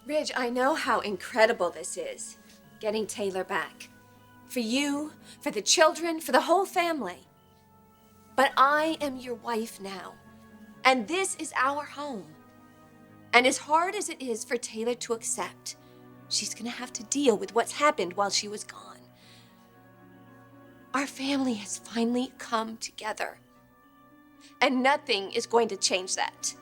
Ridge, I know how incredible this is, getting Taylor back. For you, for the children, for the whole family. But I am your wife now, and this is our home. And as hard as it is for Taylor to accept, she's gonna have to deal with what's happened while she was gone. Our family has finally come together, and nothing is going to change that.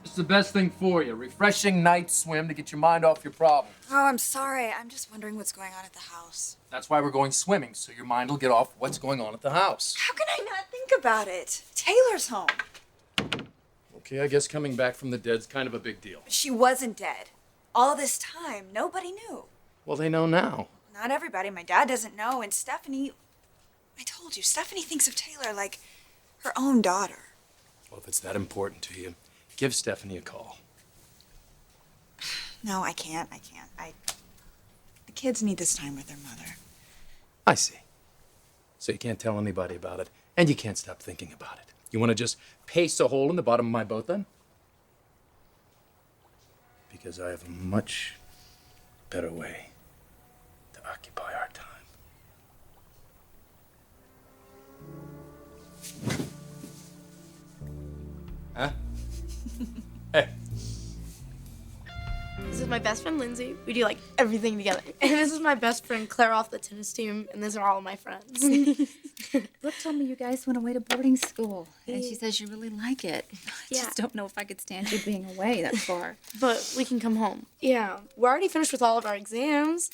It's the best thing for you. Refreshing night swim to get your mind off your problems. Oh, I'm sorry. I'm just wondering what's going on at the house. That's why we're going swimming, so your mind will get off what's going on at the house. How can I not think about it? Taylor's home. Okay, I guess coming back from the dead's kind of a big deal. She wasn't dead. All this time, nobody knew. Well, they know now. Not everybody. My dad doesn't know, and Stephanie... I told you, Stephanie thinks of Taylor like her own daughter. Well, if it's that important to you, give Stephanie a call. No, I can't. The kids need this time with their mother. I see. So you can't tell anybody about it, and you can't stop thinking about it. You want to just pace a hole in the bottom of my boat, then? Because I have a much better way to occupy our time. Huh? Hey. This is my best friend, Lindsay. We do, like, everything together. And this is my best friend, Claire, off the tennis team. And these are all of my friends. Brooke told me you guys went away to boarding school. And she says you really like it. I just don't know if I could stand you being away that far. But we can come home. Yeah. We're already finished with all of our exams.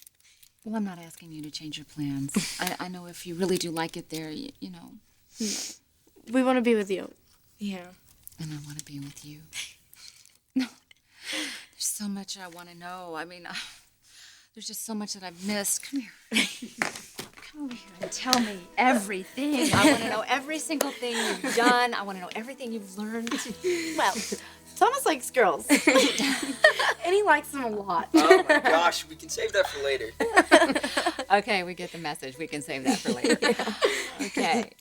Well, I'm not asking you to change your plans. I know if you really do like it there, you know. We want to be with you. Yeah. And I want to be with you. No. There's so much I want to know. I mean, there's just so much that I've missed. Come here. Come over here and tell me everything. I want to know every single thing you've done. I want to know everything you've learned. Well, Thomas likes girls. And he likes them a lot. Oh my gosh, we can save that for later. Okay, we get the message. We can save that for later. Okay.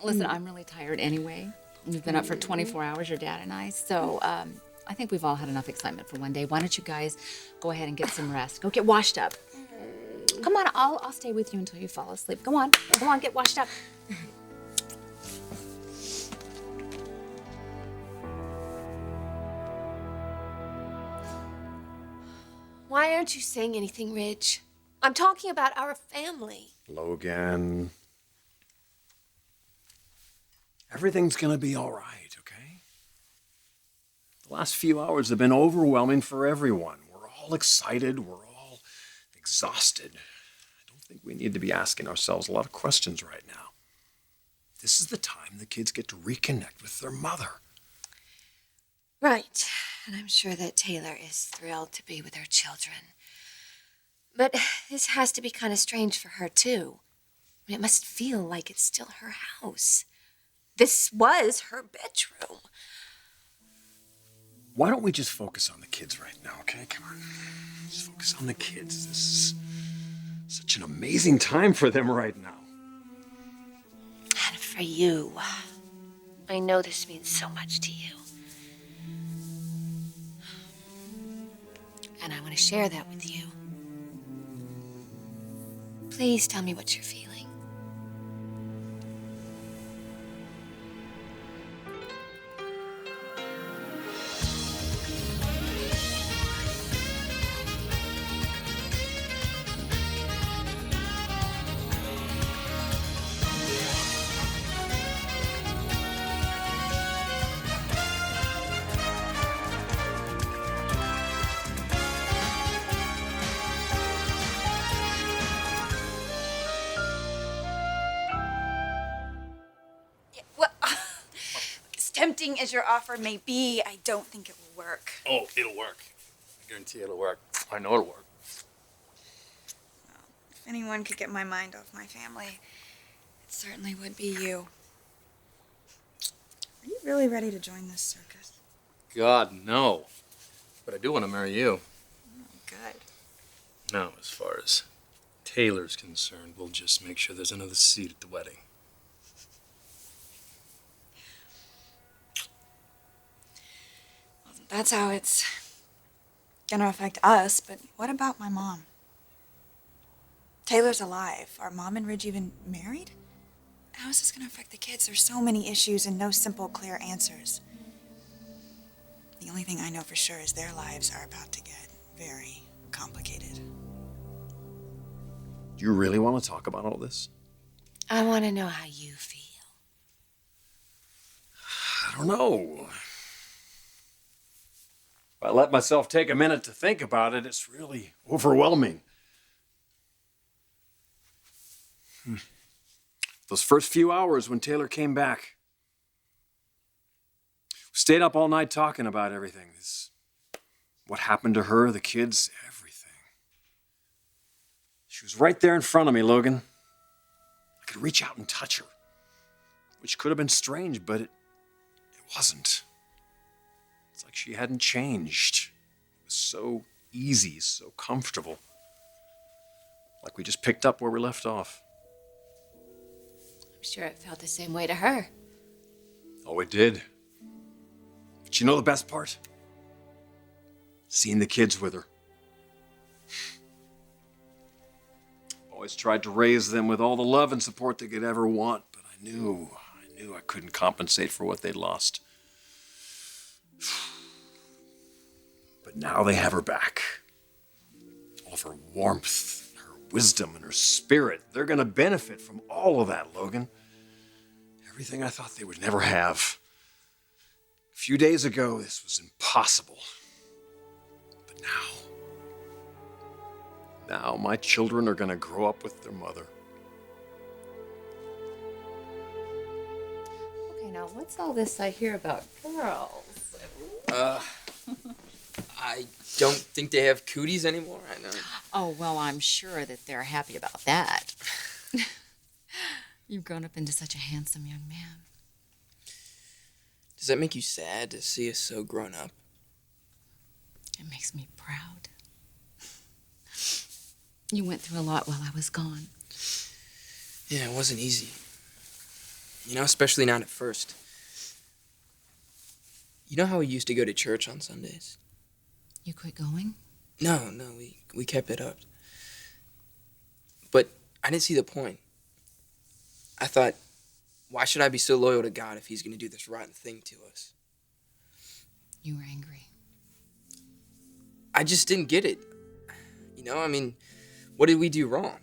Listen, I'm really tired anyway. We've been up for 24 hours, your dad and I, so I think we've all had enough excitement for one day. Why don't you guys go ahead and get some rest? Go get washed up. Come on, I'll stay with you until you fall asleep. Go on, get washed up. Why aren't you saying anything, Ridge? I'm talking about our family. Logan. Everything's gonna be all right, okay? The last few hours have been overwhelming for everyone. We're all excited, we're all exhausted. I don't think we need to be asking ourselves a lot of questions right now. This is the time the kids get to reconnect with their mother. Right. And I'm sure that Taylor is thrilled to be with her children. But this has to be kind of strange for her, too. I mean, it must feel like it's still her house. This was her bedroom. Why don't we just focus on the kids right now, okay? Come on. Just focus on the kids. This is such an amazing time for them right now. And for you. I know this means so much to you. And I want to share that with you. Please tell me what you're feeling. Tempting as your offer may be, I don't think it will work. Oh, it'll work. I guarantee it'll work. I know it'll work. Well, if anyone could get my mind off my family, it certainly would be you. Are you really ready to join this circus? God, no. But I do want to marry you. Good. Now, as far as Taylor's concerned, we'll just make sure there's another seat at the wedding. that's how it's gonna affect us, but what about my mom? Taylor's alive. Are Mom and Ridge even married? How is this gonna affect the kids? There's so many issues and no simple, clear answers. The only thing I know for sure is their lives are about to get very complicated. Do you really want to talk about all this? I want to know how you feel. I don't know. If I let myself take a minute to think about it, it's really overwhelming. Those first few hours when Taylor came back, we stayed up all night talking about everything. What happened to her, the kids, everything. She was right there in front of me, Logan. I could reach out and touch her, which could have been strange, but it wasn't. It's like she hadn't changed. It was so easy, so comfortable. Like we just picked up where we left off. I'm sure it felt the same way to her. Oh, it did. But you know the best part? Seeing the kids with her. Always tried to raise them with all the love and support they could ever want, but I knew I couldn't compensate for what they'd lost. But now they have her back. All of her warmth, her wisdom, and her spirit. They're gonna benefit from all of that, Logan. Everything I thought they would never have. A few days ago, this was impossible. But now my children are gonna grow up with their mother. Okay, now what's all this I hear about girls? I don't think they have cooties anymore. I know. Oh, well, I'm sure that they're happy about that. You've grown up into such a handsome young man. Does that make you sad to see us so grown up? It makes me proud. You went through a lot while I was gone. Yeah, it wasn't easy. You know, especially not at first. You know how we used to go to church on Sundays? You quit going? No, we kept it up. But I didn't see the point. I thought, why should I be so loyal to God if he's going to do this rotten thing to us? You were angry. I just didn't get it. You know, I mean, what did we do wrong?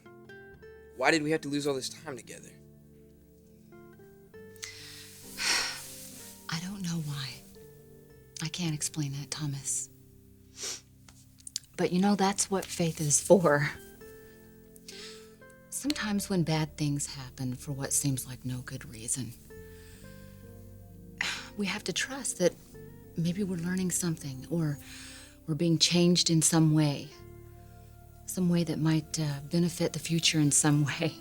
Why did we have to lose all this time together? I don't know why. I can't explain that, Thomas. But you know, that's what faith is for. Sometimes when bad things happen for what seems like no good reason, we have to trust that maybe we're learning something or we're being changed in some way that might benefit the future in some way,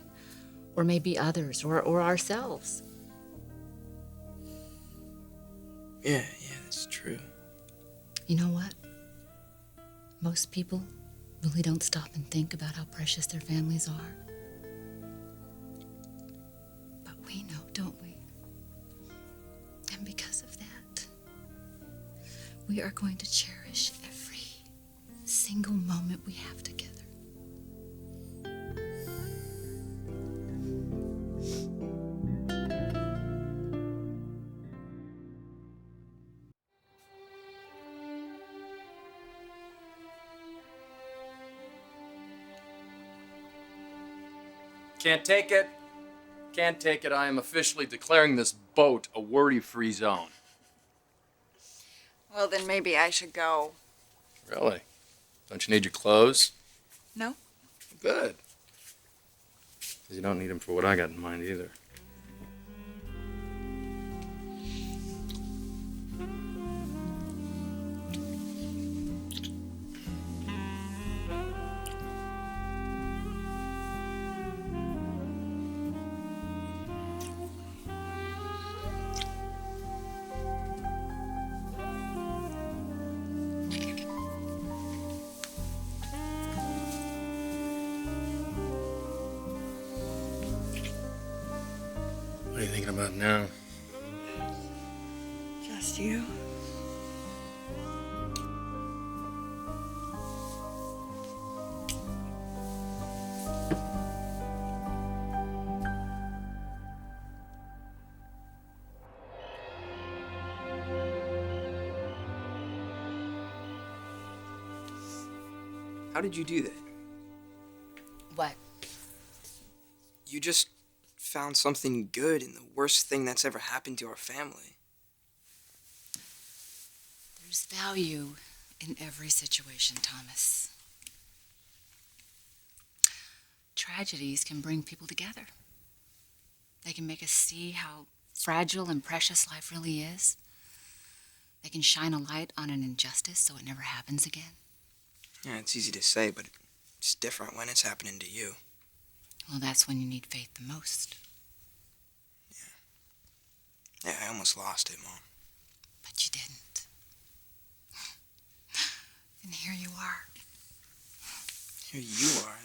or maybe others or ourselves. Yeah, that's true. You know what? Most people really don't stop and think about how precious their families are. But we know, don't we? And because of that, we are going to cherish every single moment we have together. Can't take it. Can't take it. I am officially declaring this boat a worry-free zone. Well, then maybe I should go. Really? Don't you need your clothes? No? Good. 'Cause you don't need them for what I got in mind either. What are you thinking about now? Just you? How did you do that? What? You just found something good in the worst thing that's ever happened to our family. There's value in every situation, Thomas. Tragedies can bring people together. They can make us see how fragile and precious life really is. They can shine a light on an injustice so it never happens again. Yeah, it's easy to say, but it's different when it's happening to you. Well, that's when you need faith the most. Yeah, I almost lost it, Mom. But you didn't. And here you are. Here you are.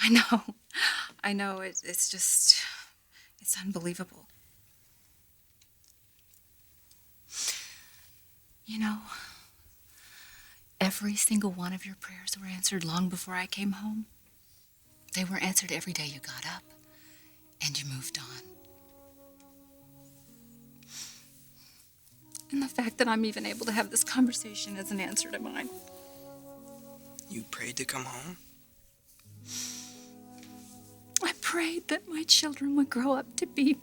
I know. I know. It's just, it's unbelievable. You know, every single one of your prayers were answered long before I came home. They were answered every day you got up and you moved on. And the fact that I'm even able to have this conversation is an answer to mine. You prayed to come home? I prayed that my children would grow up to be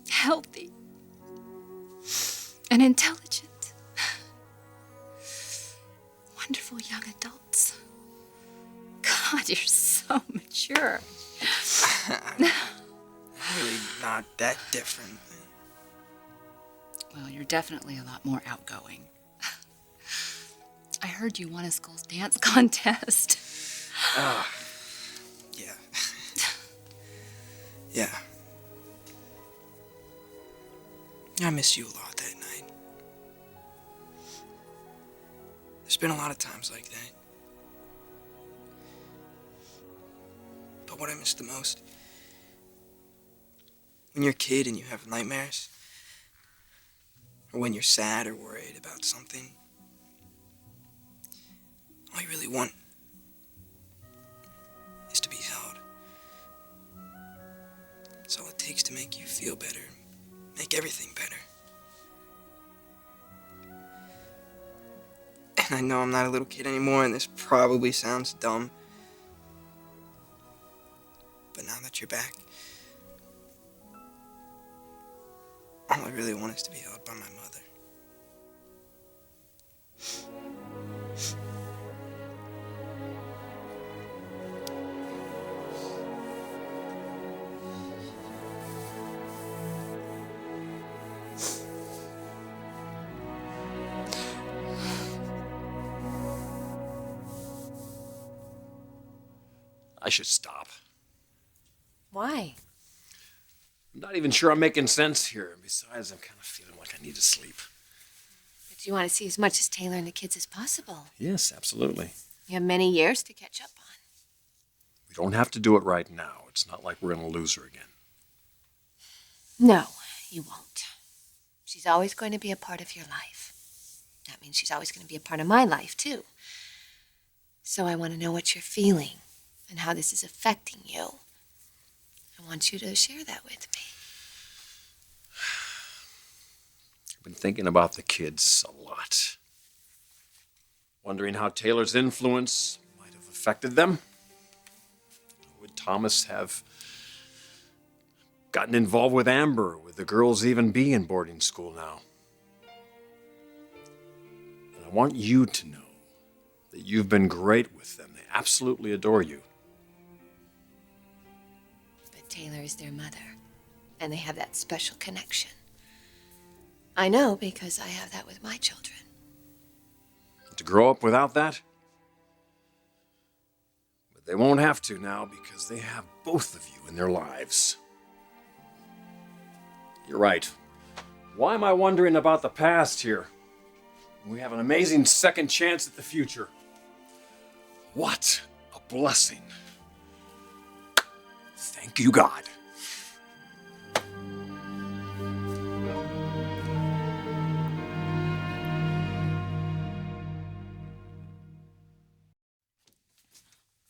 healthy and intelligent. Wonderful young adults. God, you're so mature. Really not that different. Well, you're definitely a lot more outgoing. I heard you won a school's dance contest. Yeah. Yeah. I missed you a lot that night. There's been a lot of times like that. But what I miss the most, when you're a kid and you have nightmares, or when you're sad or worried about something, all you really want is to be held. It's all it takes to make you feel better, make everything better. And I know I'm not a little kid anymore, and this probably sounds dumb, but now that you're back, all I really want is to be held by my mother. I should stop. Why? I'm not even sure I'm making sense here. Besides, I'm kind of feeling like I need to sleep. But you want to see as much as Taylor and the kids as possible. Yes, absolutely. You have many years to catch up on. We don't have to do it right now. It's not like we're going to lose her again. No, you won't. She's always going to be a part of your life. That means she's always going to be a part of my life, too. So I want to know what you're feeling and how this is affecting you. I want you to share that with me. I've been thinking about the kids a lot. Wondering how Taylor's influence might have affected them. Would Thomas have gotten involved with Amber? Would the girls even be in boarding school now? And I want you to know that you've been great with them. They absolutely adore you. But Taylor is their mother, and they have that special connection. I know because I have that with my children. To grow up without that? But they won't have to now because they have both of you in their lives. You're right. Why am I wondering about the past here? We have an amazing second chance at the future. What a blessing. Thank you, God.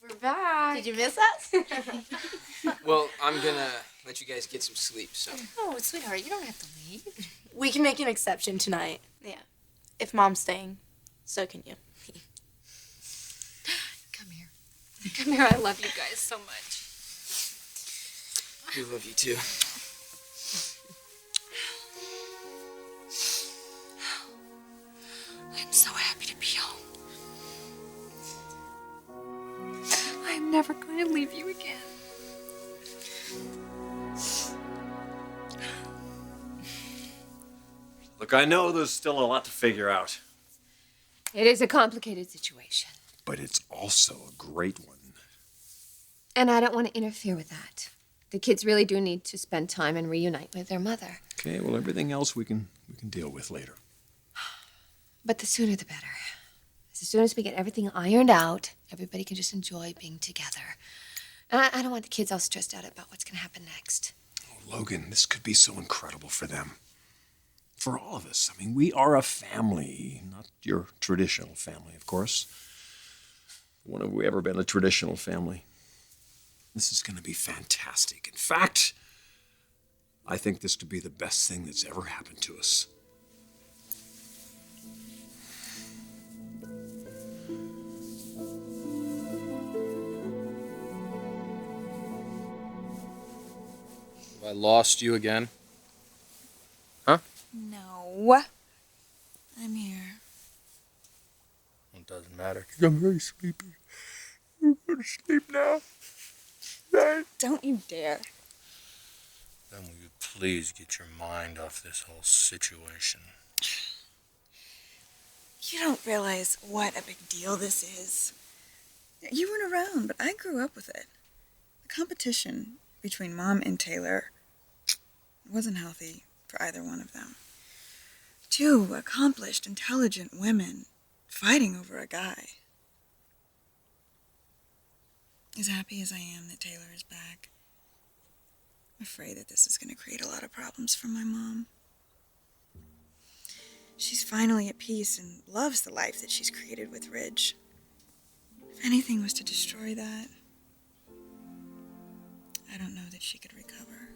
We're back. Did you miss us? Well, I'm gonna let you guys get some sleep, so. Oh, sweetheart, you don't have to leave. We can make an exception tonight. Yeah. If Mom's staying, so can you. Come here. Come here, I love you guys so much. We love you too. I'm so happy to be home. I'm never going to leave you again. Look, I know there's still a lot to figure out, It is a complicated situation. but it's also a great one. And I don't want to interfere with that. The kids really do need to spend time and reunite with their mother. Okay, well, everything else we can deal with later. But the sooner the better. As soon as we get everything ironed out, everybody can just enjoy being together. And I don't want the kids all stressed out about what's going to happen next. Oh, Logan, this could be so incredible for them. For all of us. I mean, we are a family. Not your traditional family, of course. When have we ever been a traditional family? This is going to be fantastic. In fact, I think this could be the best thing that's ever happened to us. Have I lost you again? Huh? No. I'm here. It doesn't matter. I'm very sleepy. I'm going to sleep now. Right? Don't you dare. Then will you please get your mind off this whole situation? You don't realize what a big deal this is. You weren't around, but I grew up with it. The competition between Mom and Taylor wasn't healthy for either one of them. Two accomplished, intelligent women fighting over a guy. As happy as I am that Taylor is back, I'm afraid that this is going to create a lot of problems for my mom. She's finally at peace and loves the life that she's created with Ridge. If anything was to destroy that, I don't know that she could recover.